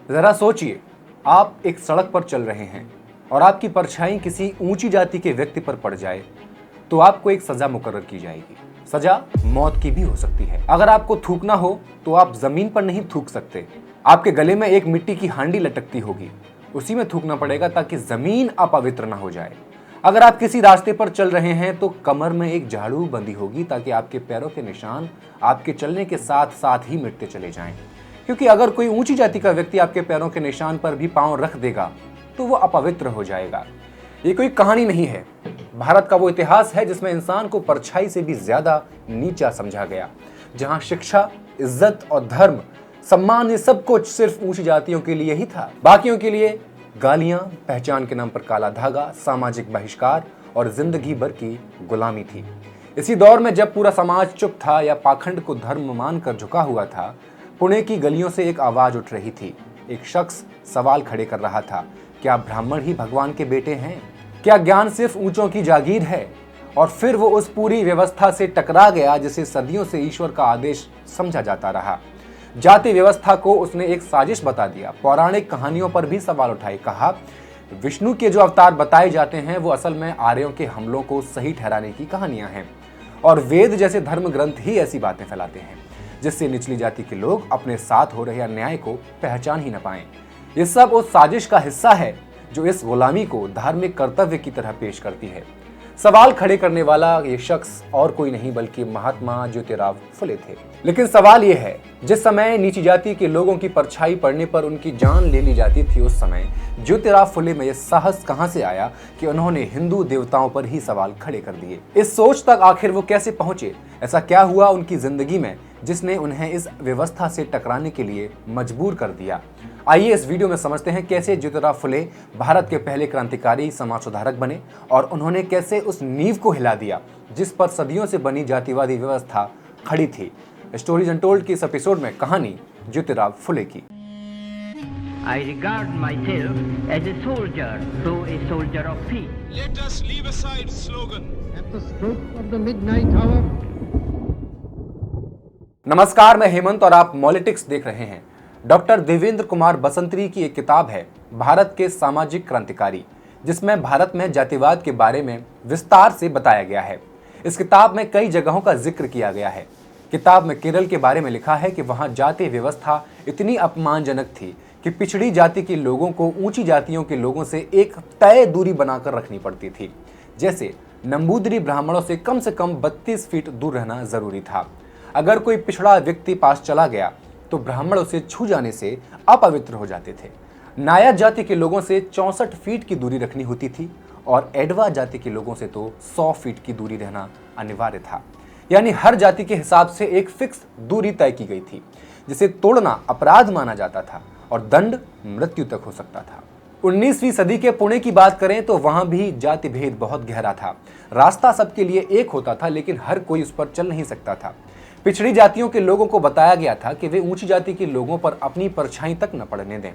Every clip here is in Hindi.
जरा सोचिए, आप एक सड़क पर चल रहे हैं और आपकी परछाई किसी ऊंची जाति के व्यक्ति पर पड़ जाए तो आपको एक सजा मुकर्रर की जाएगी। सजा मौत की भी हो सकती है। अगर आपको थूकना हो तो आप जमीन पर नहीं थूक सकते, आपके गले में एक मिट्टी की हांडी लटकती होगी, उसी में थूकना पड़ेगा ताकि जमीन अपवित्र ना हो जाए। अगर आप किसी रास्ते पर चल रहे हैं तो कमर में एक झाड़ू बंधी होगी ताकि आपके पैरों के निशान आपके चलने के साथ साथ ही मिटते चले जाएं। क्योंकि अगर कोई ऊंची जाति का व्यक्ति आपके पैरों के निशान पर भी पांव रख देगा तो वो अपवित्र हो जाएगा। ये कोई कहानी नहीं है, भारत का वो इतिहास है जिसमें इंसान को परछाई से भी ज्यादा नीचा समझा गया, जहां शिक्षा, इज्जत और धर्म, सम्मान, ये सब कुछ सिर्फ ऊंची जातियों के लिए ही था। बाकियों के लिए गालियां, पहचान के नाम पर काला धागा, सामाजिक बहिष्कार और जिंदगी भर की गुलामी थी। इसी दौर में जब पूरा समाज चुप था या पाखंड को धर्म मानकर झुका हुआ था, पुणे की गलियों से एक आवाज उठ रही थी। एक शख्स सवाल खड़े कर रहा था, क्या ब्राह्मण ही भगवान के बेटे हैं? क्या ज्ञान सिर्फ ऊंचों की जागीर है? और फिर वो उस पूरी व्यवस्था से टकरा गया जिसे सदियों से ईश्वर का आदेश समझा जाता रहा। जाति व्यवस्था को उसने एक साजिश बता दिया। पौराणिक कहानियों पर भी सवाल उठाए, कहा विष्णु के जो अवतार बताए जाते हैं वो असल में आर्यों के हमलों को सही ठहराने की कहानियां हैं, और वेद जैसे धर्म ग्रंथ ही ऐसी बातें फैलाते हैं जिससे निचली जाति के लोग अपने साथ हो रहे अन्याय को पहचान ही न पाएं। ये सब उस साजिश का हिस्सा है जो इस गुलामी को धार्मिक कर्तव्य की तरह पेश करती है। सवाल खड़े करने वाला ये शख्स और कोई नहीं बल्कि महात्मा ज्योतिराव फुले थे। लेकिन सवाल ये है, जिस समय नीची जाति के लोगों की परछाई पड़ने पर उनकी जान ले ली जाती थी, उस समय ज्योतिराव फुले में यह साहस कहां से आया कि उन्होंने हिंदू देवताओं पर ही सवाल खड़े कर दिए? इस सोच तक आखिर वो कैसे पहुंचे? ऐसा क्या हुआ उनकी जिंदगी में जिसने उन्हें इस व्यवस्था से टकराने के लिए मजबूर कर दिया? आइए इस वीडियो में समझते हैं कैसे ज्योतिराव फुले भारत के पहले क्रांतिकारी समाज सुधारक बने और उन्होंने कैसे उस नींव को हिला दिया जिस पर सदियों से बनी जातिवादी व्यवस्था खड़ी थी। स्टोरीज अनटोल्ड की इस एपिसोड में कहानी ज्योतिराव फुले की। I regard myself as a soldier, though a soldier of peace. Let us leave aside slogan. At the stroke of the midnight hour. नमस्कार, मैं हेमंत और आप मॉलिटिक्स देख रहे हैं। डॉक्टर देवेंद्र कुमार बसंतरी की एक किताब है भारत के सामाजिक क्रांतिकारी, जिसमें भारत में जातिवाद के बारे में विस्तार से बताया गया है। इस किताब में कई जगहों का जिक्र किया गया है। किताब में केरल के बारे में लिखा है कि वहां जाति व्यवस्था इतनी अपमानजनक थी कि पिछड़ी जाति के लोगों को ऊंची जातियों के लोगों से एक तय दूरी बनाकर रखनी पड़ती थी। जैसे नंबूदरी ब्राह्मणों से कम 32 फीट दूर रहना जरूरी था। अगर कोई पिछड़ा व्यक्ति पास चला गया तो ब्राह्मण उसे छू जाने से अपवित्र हो जाते थे। नायर जाति के लोगों से 64 फीट की दूरी रखनी होती थी और एडवा जाति के लोगों से तो 100 फीट की दूरी रहना अनिवार्य था। यानी हर जाति के हिसाब से एक फिक्स दूरी तय की गई थी, जिसे तोड़ना अपराध माना जाता था और दंड मृत्यु तक हो सकता था। 19वीं सदी के पुणे की बात करें तो वहां भी जाति भेद बहुत गहरा था। रास्ता सबके लिए एक होता था, लेकिन हर कोई उस पर चल नहीं सकता था। पिछड़ी जातियों के लोगों को बताया गया था कि वे ऊंची जाति के लोगों पर अपनी परछाई तक न पड़ने दें।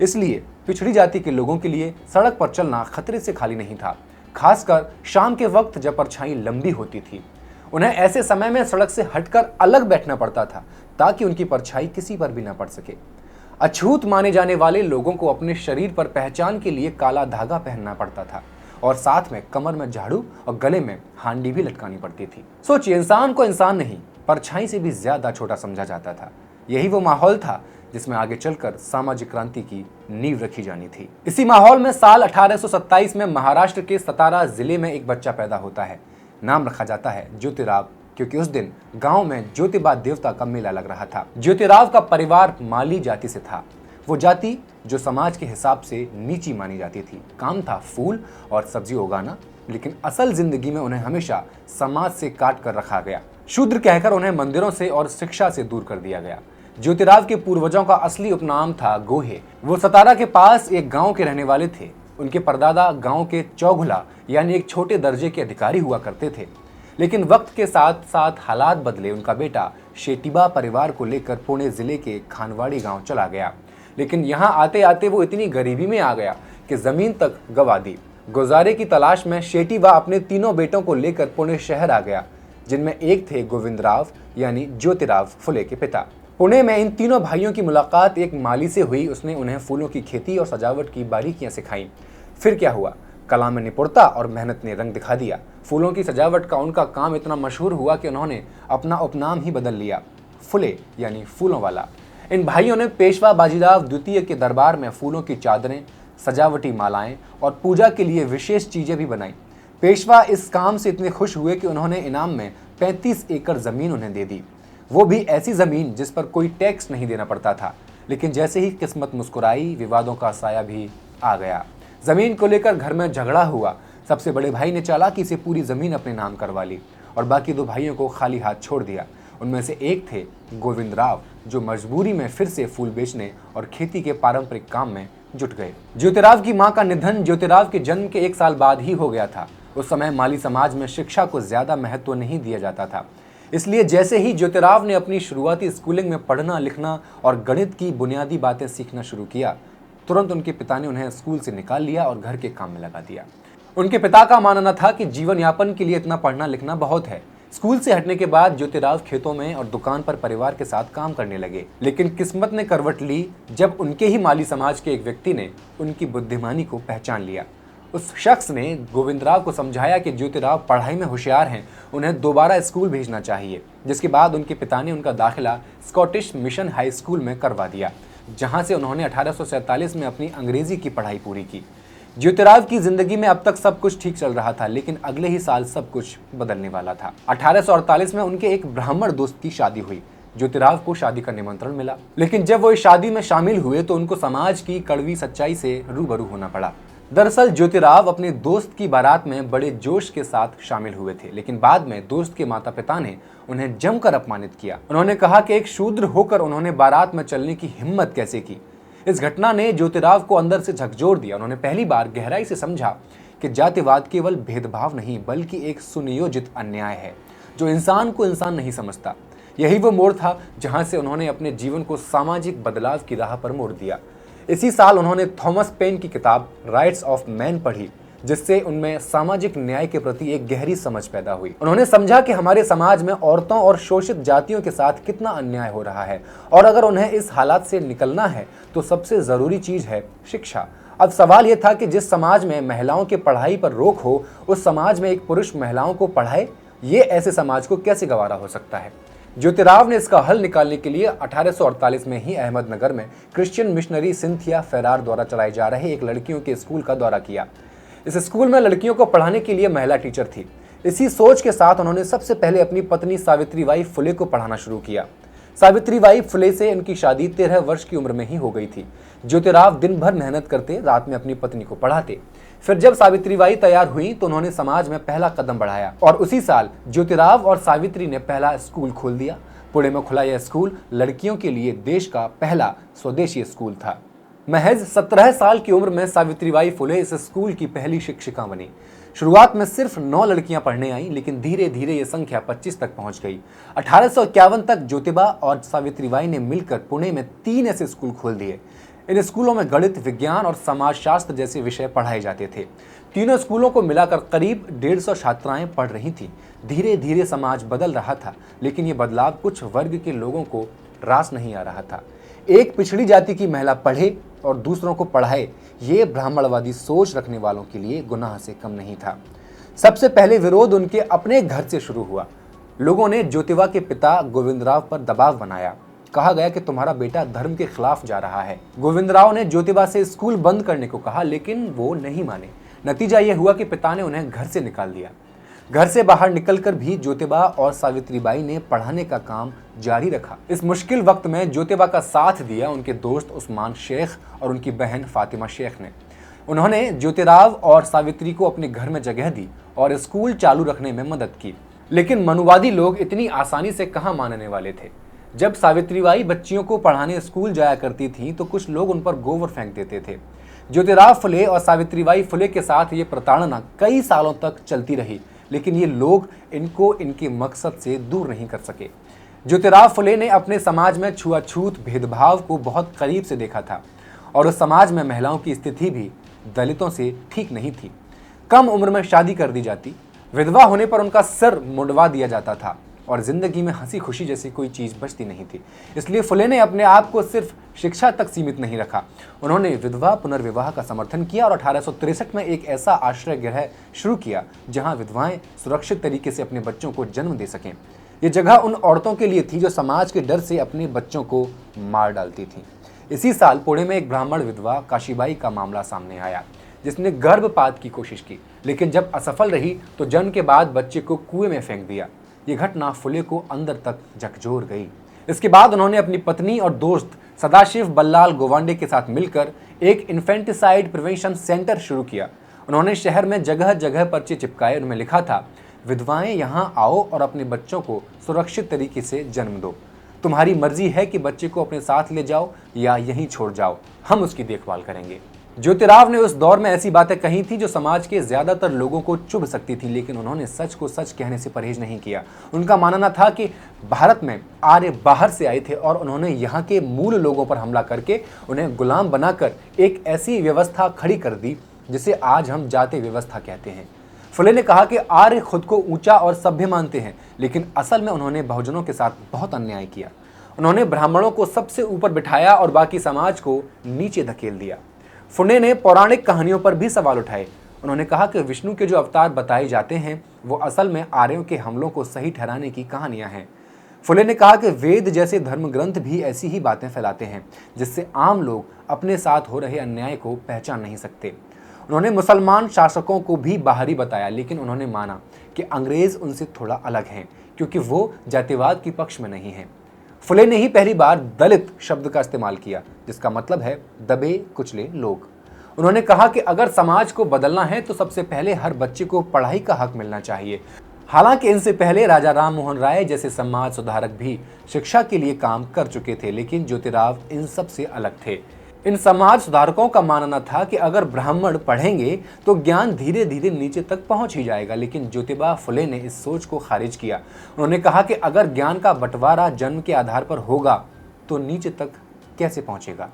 इसलिए पिछड़ी जाति के लोगों के लिए सड़क पर चलना खतरे से खाली नहीं था, खासकर शाम के वक्त जब परछाई लंबी होती थी। उन्हें ऐसे समय में सड़क से हटकर अलग बैठना पड़ता था ताकि उनकी परछाई किसी पर भी न पड़ सके। अछूत माने जाने वाले लोगों को अपने शरीर पर पहचान के लिए काला धागा पहनना पड़ता था और साथ में कमर में झाड़ू और गले में हांडी भी लटकानी पड़ती थी। सोचिए, इंसान को इंसान नहीं, परछाई से भी ज्यादा छोटा समझा जाता था। यही वो माहौल था जिसमें आगे चलकर सामाजिक क्रांति की नींव रखी जानी थी। इसी माहौल में साल 1827 में महाराष्ट्र के सतारा जिले में एक बच्चा पैदा होता है। नाम रखा जाता है ज्योतिराव, क्योंकि उस दिन गांव में ज्योतिबा देवता का मेला लग रहा था। ज्योतिराव का परिवार माली जाति से था, वो जाति जो समाज के हिसाब से नीची मानी जाती थी। काम था फूल और सब्जी उगाना, लेकिन असल जिंदगी में उन्हें हमेशा समाज से काट कर रखा गया। शूद्र कहकर उन्हें मंदिरों से और शिक्षा से दूर कर दिया गया। ज्योतिराव के पूर्वजों का असली उपनाम था गोहे। वो सतारा के पास एक गांव के रहने वाले थे। उनके परदादा गांव के चौघुला यानी एक छोटे दर्जे के अधिकारी हुआ करते थे। लेकिन वक्त के साथ साथ हालात बदले। उनका बेटा शेटिबा परिवार को लेकर पुणे जिले के खानवाड़ी गांव चला गया, लेकिन यहाँ आते आते वो इतनी गरीबी में आ गया कि जमीन तक गंवा दी। गुजारे की तलाश में शेटिबा अपने तीनों बेटों को लेकर पुणे शहर आ गया, जिनमें एक थे गोविंदराव यानी ज्योतिराव फुले के पिता। पुणे में इन तीनों भाइयों की मुलाकात एक माली से हुई। उसने उन्हें फूलों की खेती और सजावट की बारीकियां सिखाई। फिर क्या हुआ, कला में निपुणता और मेहनत ने रंग दिखा दिया। फूलों की सजावट का उनका काम इतना मशहूर हुआ कि उन्होंने अपना उपनाम ही बदल लिया, फुले यानी फूलों वाला। इन भाइयों ने पेशवा बाजीराव द्वितीय के दरबार में फूलों की चादरें, सजावटी मालाएं और पूजा के लिए विशेष चीजें भी बनाई। पेशवा इस काम से इतने खुश हुए कि उन्होंने इनाम में 35 एकड़ जमीन उन्हें दे दी। वो भी ऐसी जमीन जिस पर कोई टैक्स नहीं देना पड़ता था। लेकिन जैसे ही किस्मत मुस्कुराई, विवादों का साया भी आ गया। जमीन को लेकर घर में झगड़ा हुआ। सबसे बड़े भाई ने चालाकी से पूरी जमीन अपने नाम करवा ली और बाकी दो भाइयों को खाली हाथ छोड़ दिया। उनमें से एक थे गोविंदराव, जो मजबूरी में फिर से फूल बेचने और खेती के पारंपरिक काम में जुट गए। ज्योतिराव की मां का निधन ज्योतिराव के जन्म के 1 साल बाद ही हो गया था। उस समय माली समाज में शिक्षा को ज्यादा महत्व नहीं दिया जाता था। इसलिए जैसे ही ज्योतिराव ने अपनी शुरुआती स्कूलिंग में पढ़ना, लिखना और गणित की बुनियादी बातें सीखना शुरू किया, तुरंत उनके पिता ने उन्हें स्कूल से निकाल लिया और घर के काम में लगा दिया। उनके पिता का मानना था कि जीवन यापन के लिए इतना पढ़ना लिखना बहुत है। स्कूल से हटने के बाद ज्योतिराव खेतों में और दुकान पर परिवार के साथ काम करने लगे। लेकिन किस्मत ने करवट ली जब उनके ही माली समाज के एक व्यक्ति ने उनकी बुद्धिमानी को पहचान लिया। उस शख्स ने गोविंदराव को समझाया कि ज्योतिराव पढ़ाई में होशियार हैं, उन्हें दोबारा स्कूल भेजना चाहिए। जिसके बाद उनके पिता ने उनका दाखिला स्कॉटिश मिशन हाई स्कूल में करवा दिया, जहां से उन्होंने 1847 में अपनी अंग्रेजी की पढ़ाई पूरी की। ज्योतिराव की जिंदगी में अब तक सब कुछ ठीक चल रहा था, लेकिन अगले ही साल सब कुछ बदलने वाला था। 1848 में उनके एक ब्राह्मण दोस्त की शादी हुई। ज्योतिराव को शादी का निमंत्रण मिला, लेकिन जब वो इस शादी में शामिल हुए तो उनको समाज की कड़वी सच्चाई से रूबरू होना पड़ा। दरअसल ज्योतिराव अपने दोस्त की बारात में बड़े जोश के साथ शामिल हुए थे, लेकिन बाद में दोस्त के माता पिता ने उन्हें जमकर अपमानित किया। उन्होंने कहा कि एक शूद्र होकर उन्होंने बारात में चलने की हिम्मत कैसे की। इस घटना ने ज्योतिराव को अंदर से झकझोर दिया। उन्होंने पहली बार गहराई से समझा कि जातिवाद केवल भेदभाव नहीं, बल्कि एक सुनियोजित अन्याय है जो इंसान को इंसान नहीं समझता। यही वो मोड़ था जहां से उन्होंने अपने जीवन को सामाजिक बदलाव की राह पर मोड़ दिया। इसी साल उन्होंने थॉमस पेन की किताब राइट्स ऑफ मैन पढ़ी, जिससे उनमें सामाजिक न्याय के प्रति एक गहरी समझ पैदा हुई। उन्होंने समझा कि हमारे समाज में औरतों और शोषित जातियों के साथ कितना अन्याय हो रहा है और अगर उन्हें इस हालात से निकलना है तो सबसे जरूरी चीज है शिक्षा। अब सवाल यह था कि जिस समाज में महिलाओं की पढ़ाई पर रोक हो, उस समाज में एक पुरुष महिलाओं को पढ़ाए, ये ऐसे समाज को कैसे गवारा हो सकता है। ज्योतिराव ने इसका हल निकालने के लिए 1848 में ही अहमदनगर में क्रिश्चियन मिशनरी सिंथिया फेरार द्वारा चलाए जा रहे एक लड़कियों के स्कूल का दौरा किया। इस स्कूल में लड़कियों को पढ़ाने के लिए महिला टीचर थी। इसी सोच के साथ उन्होंने सबसे पहले अपनी पत्नी सावित्रीबाई फुले को पढ़ाना शुरू किया। सावित्रीबाई फुले से इनकी शादी 13 वर्ष की उम्र में ही हो गई थी। ज्योतिराव दिन भर मेहनत करते, रात में अपनी पत्नी को पढ़ाते। फिर जब सावित्रीबाई तैयार हुई तो उन्होंने समाज में पहला कदम बढ़ाया और उसी साल ज्योतिराव और सावित्री ने पहला स्कूल खोल दिया। पुणे में खुला यह स्कूल लड़कियों के लिए देश का पहला स्वदेशी स्कूल था। महज 17 साल की उम्र में सावित्रीबाई फुले इस स्कूल की पहली शिक्षिका बनी। शुरुआत में सिर्फ 9 लड़कियां पढ़ने आईं, लेकिन धीरे धीरे ये संख्या 25 तक पहुंच गई। 1851 तक ज्योतिबा और सावित्रीबाई ने मिलकर पुणे में 3 ऐसे स्कूल खोल दिए। इन स्कूलों में गणित, विज्ञान और समाजशास्त्र जैसे विषय पढ़ाए जाते थे। तीनों स्कूलों को मिलाकर करीब 150 छात्राएं पढ़ रही थीं। धीरे धीरे समाज बदल रहा था, लेकिन ये बदलाव कुछ वर्ग के लोगों को रास नहीं आ रहा था। एक पिछड़ी जाति की महिला पढ़े और दूसरों को पढ़ाए, ये ब्राह्मणवादी सोच रखने वालों के लिए गुनाह से कम नहीं था। सबसे पहले विरोध उनके अपने घर से शुरू हुआ। लोगों ने ज्योतिबा के पिता गोविंदराव पर दबाव बनाया। कहा गया कि तुम्हारा बेटा धर्म के खिलाफ जा रहा है। गोविंदराव ने ज्योतिबा से स्कूल बंद करने को कहा, लेकिन वो नहीं माने। नतीजा यह हुआ कि पिता ने उन्हें घर से निकाल दिया। घर से बाहर निकलकर भी ज्योतिबा और सावित्रीबाई ने पढ़ाने का काम जारी रखा। इस मुश्किल वक्त में ज्योतिबा का साथ दिया उनके दोस्त उस्मान शेख और उनकी बहन फातिमा शेख ने। उन्होंने ज्योतिराव और सावित्री को अपने घर में जगह दी और स्कूल चालू रखने में मदद की। लेकिन मनुवादी लोग इतनी आसानी से कहाँ मानने वाले थे। जब सावित्रीबाई बच्चियों को पढ़ाने स्कूल जाया करती थी तो कुछ लोग उन पर गोबर फेंक देते थे। ज्योतिराव फुले और सावित्रीबाई फुले के साथ ये प्रताड़ना कई सालों तक चलती रही, लेकिन ये लोग इनको इनके मकसद से दूर नहीं कर सके। ज्योतिराव फुले ने अपने समाज में छुआछूत भेदभाव को बहुत करीब से देखा था और उस समाज में महिलाओं की स्थिति भी दलितों से ठीक नहीं थी। कम उम्र में शादी कर दी जाती, विधवा होने पर उनका सिर मुंडवा दिया जाता था। और ज़िंदगी में हंसी खुशी जैसी कोई चीज़ बचती नहीं थी। इसलिए फुले ने अपने आप को सिर्फ शिक्षा तक सीमित नहीं रखा। उन्होंने विधवा पुनर्विवाह का समर्थन किया और 1863 में एक ऐसा आश्रय गृह शुरू किया जहां विधवाएं सुरक्षित तरीके से अपने बच्चों को जन्म दे सकें। ये जगह उन औरतों के लिए थी जो समाज के डर से अपने बच्चों को मार डालती थीं। इसी साल पुणे में एक ब्राह्मण विधवा काशीबाई का मामला सामने आया, जिसने गर्भपात की कोशिश की, लेकिन जब असफल रही तो जन्म के बाद बच्चे को कुएं में फेंक दिया। ये घटना फुले को अंदर तक झकझोर गई। इसके बाद उन्होंने अपनी पत्नी और दोस्त सदाशिव बल्लाल गोवांडे के साथ मिलकर एक इन्फेंटिसाइड प्रिवेंशन सेंटर शुरू किया। उन्होंने शहर में जगह जगह पर्चे चिपकाए, उनमें लिखा था, विधवाएं यहाँ आओ और अपने बच्चों को सुरक्षित तरीके से जन्म दो। तुम्हारी मर्जी है कि बच्चे को अपने साथ ले जाओ या यहीं छोड़ जाओ, हम उसकी देखभाल करेंगे। ज्योतिराव ने उस दौर में ऐसी बातें कही थी जो समाज के ज्यादातर लोगों को चुभ सकती थी, लेकिन उन्होंने सच को सच कहने से परहेज नहीं किया। उनका मानना था कि भारत में आर्य बाहर से आए थे और उन्होंने यहाँ के मूल लोगों पर हमला करके उन्हें गुलाम बनाकर एक ऐसी व्यवस्था खड़ी कर दी जिसे आज हम जाति व्यवस्था कहते हैं। फुले ने कहा कि आर्य खुद को ऊंचा और सभ्य मानते हैं, लेकिन असल में उन्होंने बहुजनों के साथ बहुत अन्याय किया। उन्होंने ब्राह्मणों को सबसे ऊपर बिठाया और बाकी समाज को नीचे धकेल दिया। फुले ने पौराणिक कहानियों पर भी सवाल उठाए। उन्होंने कहा कि विष्णु के जो अवतार बताए जाते हैं वो असल में आर्यों के हमलों को सही ठहराने की कहानियां हैं। फुले ने कहा कि वेद जैसे धर्म ग्रंथ भी ऐसी ही बातें फैलाते हैं जिससे आम लोग अपने साथ हो रहे अन्याय को पहचान नहीं सकते। उन्होंने मुसलमान शासकों को भी बाहरी बताया, लेकिन उन्होंने माना कि अंग्रेज उनसे थोड़ा अलग हैं क्योंकि वो जातिवाद के पक्ष में नहीं हैं। फुले ने ही पहली बार दलित शब्द का इस्तेमाल किया, जिसका मतलब है दबे कुचले लोग। उन्होंने कहा कि अगर समाज को बदलना है तो सबसे पहले हर बच्चे को पढ़ाई का हक मिलना चाहिए। हालांकि इनसे पहले राजा राम मोहन राय जैसे समाज सुधारक भी शिक्षा के लिए काम कर चुके थे, लेकिन ज्योतिराव इन सब से अलग थे। इन समाज सुधारकों का मानना था कि अगर ब्राह्मण पढ़ेंगे तो ज्ञान धीरे धीरे नीचे तक पहुंच ही जाएगा, लेकिन ज्योतिबा फुले ने इस सोच को खारिज किया। उन्होंने कहा कि अगर ज्ञान का बंटवारा जन्म के आधार पर होगा तो नीचे तक कैसे पहुंचेगा।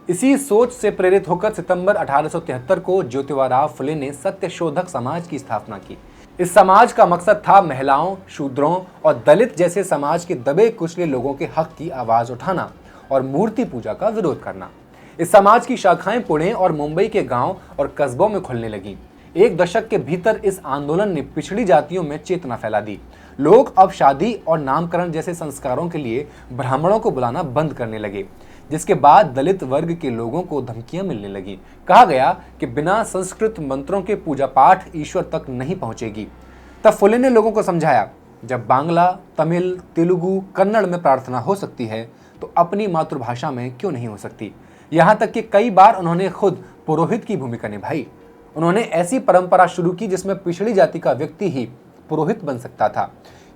इसी सोच से प्रेरित होकर सितंबर 1873 को ज्योतिबा फुले ने सत्यशोधक समाज की स्थापना की। इस समाज का मकसद था महिलाओं, शूद्रों और दलित जैसे समाज के दबे कुचले लोगों के हक की आवाज उठाना और मूर्ति पूजा का विरोध करना। इस समाज की शाखाएं पुणे और मुंबई के गांव और कस्बों में खुलने लगी। एक दशक के भीतर इस आंदोलन ने पिछड़ी जातियों में चेतना फैला दी। लोग अब शादी और नामकरण जैसे संस्कारों के लिए ब्राह्मणों को बुलाना बंद करने लगे, जिसके बाद दलित वर्ग के लोगों को धमकियां मिलने लगी। कहा गया कि बिना संस्कृत मंत्रों के पूजा पाठ ईश्वर तक नहीं पहुंचेगी। तब फुले ने लोगों को समझाया, जब बांग्ला, तमिल, तेलुगु, कन्नड़ में प्रार्थना हो सकती है तो अपनी मातृभाषा में क्यों नहीं हो सकती। यहाँ तक कि कई बार उन्होंने खुद पुरोहित की भूमिका निभाई। उन्होंने ऐसी परंपरा शुरू की जिसमें पिछड़ी जाति का व्यक्ति ही पुरोहित बन सकता था।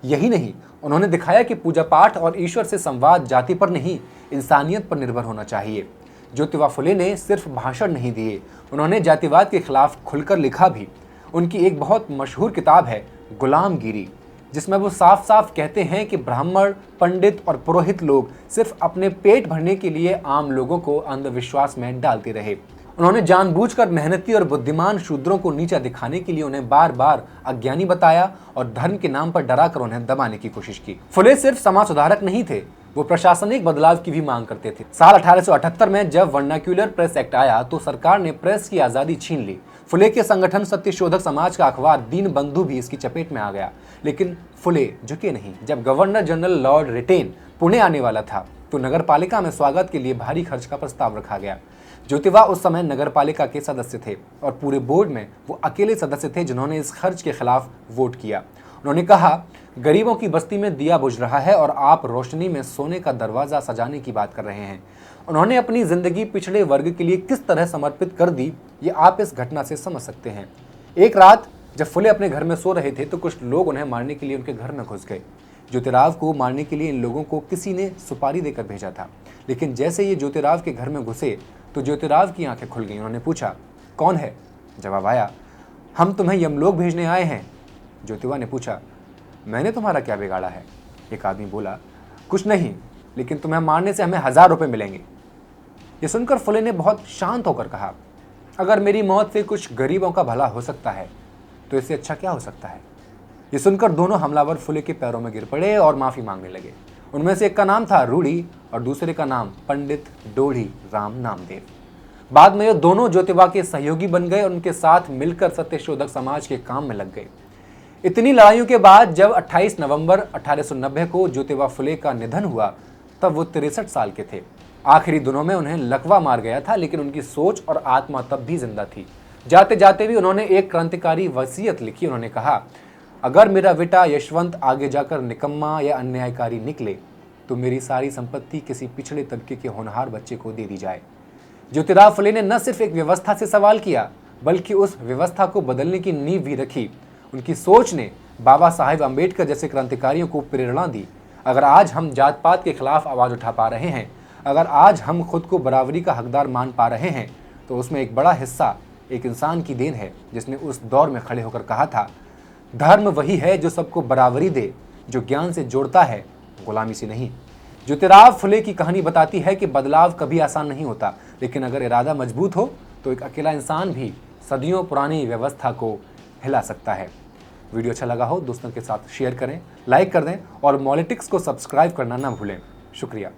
यही नहीं, उन्होंने दिखाया कि पूजा पाठ और ईश्वर से संवाद जाति पर नहीं, इंसानियत पर निर्भर होना चाहिए। ज्योतिबा फुले ने सिर्फ भाषण नहीं दिए, उन्होंने जातिवाद के खिलाफ खुलकर लिखा भी। उनकी एक बहुत मशहूर किताब है गुलामगिरी, जिसमें वो साफ साफ कहते हैं कि ब्राह्मण, पंडित और पुरोहित लोग सिर्फ अपने पेट भरने के लिए आम लोगों को अंधविश्वास में डालते रहे। उन्होंने जानबूझकर मेहनती और बुद्धिमान शूद्रों को नीचा दिखाने के लिए उन्हें बार बार अज्ञानी बताया और धर्म के नाम पर डराकर उन्हें दबाने की कोशिश की। फुले सिर्फ समाज सुधारक नहीं थे, वो प्रशासनिक बदलाव की भी मांग करते थे। साल 1878 में जब वर्नाक्यूलर प्रेस एक्ट आया तो सरकार ने प्रेस की आजादी छीन ली। फुले के संगठन सत्यशोधक समाज का अखबार दीनबंधु भी इसकी चपेट में आ गया, लेकिन फुले झुके नहीं। जब गवर्नर जनरल लॉर्ड रिटेन पुणे आने वाला था तो नगरपालिका में स्वागत के लिए भारी खर्च का प्रस्ताव रखा गया। ज्योतिबा उस समय नगरपालिका के सदस्य थे और पूरे बोर्ड में वो अकेले सदस्य थे जिन्होंने इस खर्च के खिलाफ वोट किया। उन्होंने कहा, गरीबों की बस्ती में दिया बुझ रहा है और आप रोशनी में सोने का दरवाजा सजाने की बात कर रहे हैं। उन्होंने अपनी जिंदगी पिछड़े वर्ग के लिए किस तरह समर्पित कर दी, ये आप इस घटना से समझ सकते हैं। एक रात जब फुले अपने घर में सो रहे थे तो कुछ लोग उन्हें मारने के लिए उनके घर में घुस गए। ज्योतिराव को मारने के लिए इन लोगों को किसी ने सुपारी देकर भेजा था, लेकिन जैसे ये ज्योतिराव के घर में घुसे तो ज्योतिराव की आंखें खुल गईं। उन्होंने पूछा, कौन है? जवाब आया, हम तुम्हें यमलोक भेजने आए हैं। ज्योतिबा ने पूछा, मैंने तुम्हारा क्या बिगाड़ा है? एक आदमी बोला, कुछ नहीं, लेकिन तुम्हें मारने से हमें 1000 रुपये मिलेंगे। ये सुनकर फुले ने बहुत शांत होकर कहा, अगर मेरी मौत से कुछ गरीबों का भला हो सकता है तो इससे अच्छा क्या हो सकता है। ये सुनकर दोनों हमलावर फुले के पैरों में गिर पड़े और माफी मांगने लगे। उनमें से एक का नाम था रूढ़ी और दूसरे का नाम पंडित डोढ़ी राम नामदेव। बाद में ये दोनों ज्योतिबा के सहयोगी बन गए और उनके साथ मिलकर सत्यशोधक समाज के काम में लग गए। इतनी लड़ाइयों के बाद जब 28 नवंबर 1890 को ज्योतिबा फुले का निधन हुआ तब वो 63 साल के थे। आखिरी दिनों में उन्हें लकवा मार गया था, लेकिन उनकी सोच और आत्मा तब भी जिंदा थी। जाते जाते भी उन्होंने एक क्रांतिकारी वसीयत लिखी। उन्होंने कहा, अगर मेरा बेटा यशवंत आगे जाकर निकम्मा या अन्यायकारी निकले तो मेरी सारी संपत्ति किसी पिछड़े तबके के होनहार बच्चे को दे दी जाए। ज्योतिराव फुले ने न सिर्फ एक व्यवस्था से सवाल किया बल्कि उस व्यवस्था को बदलने की नींव भी रखी। उनकी सोच ने बाबा साहेब अम्बेडकर जैसे क्रांतिकारियों को प्रेरणा दी। अगर आज हम जात पात के खिलाफ आवाज उठा पा रहे हैं, अगर आज हम खुद को बराबरी का हकदार मान पा रहे हैं, तो उसमें एक बड़ा हिस्सा एक इंसान की देन है जिसने उस दौर में खड़े होकर कहा था, धर्म वही है जो सबको बराबरी दे, जो ज्ञान से जोड़ता है, गुलामी से नहीं। ज्योतिराव फुले की कहानी बताती है कि बदलाव कभी आसान नहीं होता, लेकिन अगर इरादा मजबूत हो तो एक अकेला इंसान भी सदियों पुरानी व्यवस्था को हिला सकता है। वीडियो अच्छा लगा हो दोस्तों के साथ शेयर करें, लाइक कर दें और मॉलिटिक्स को सब्सक्राइब करना ना भूलें। शुक्रिया।